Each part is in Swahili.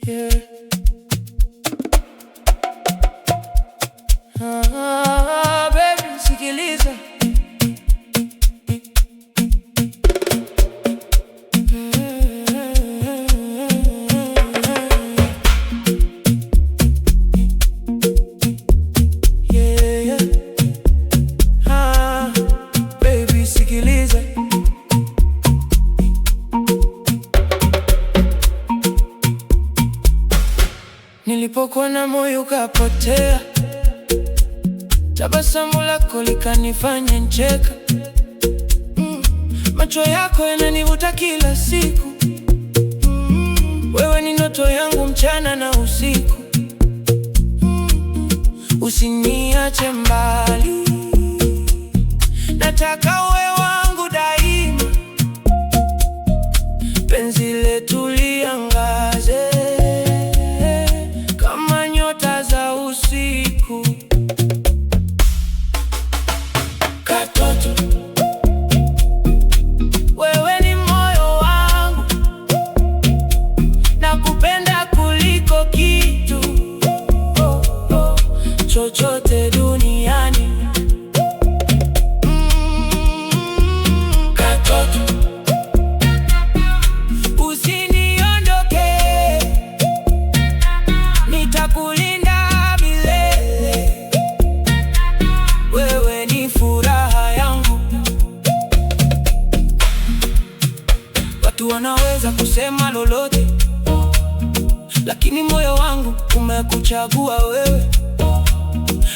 Yeah. Baby, sikiliza. Yeah. Baby, sikiliza. Nilipokuwa na moyo ukapotea, tabasamu lako likanifanya nicheka. Macho yako yananivuta kila siku. Wewe ni ndoto yangu mchana na usiku. Usiniache mbali, nataka uwe wangu daima. Penzi letu liangaze kama nyota za usiku. Katoto, wewe ni moyo wangu, nakupenda kuliko kitu chochote duniani. Katoto, usiniondoke, nitakulinda milele. Wewe ni furaha yangu. Watu wanaweza kusema lolote, lakini moyo wangu umekuchagua wewe.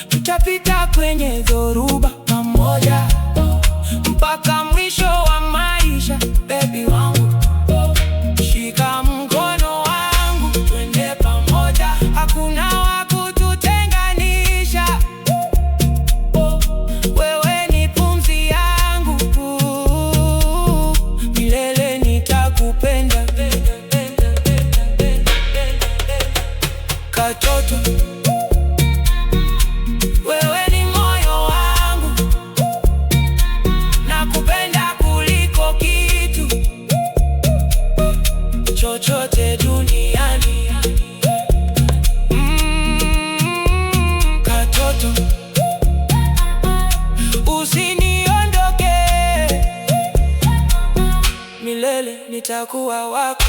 Tutapita kwenye dhoruba pamoja mpaka mwisho wa maisha. Baby wangu, shika mkono wangu, twende pamoja, hakuna wa kututenganisha. Wewe ni pumzi yangu, milele nitakupenda. Katoto, wewe ni moyo wangu, nakupenda kuliko kitu chochote duniani. Katoto, usiniondoke, milele nitakuwa wako.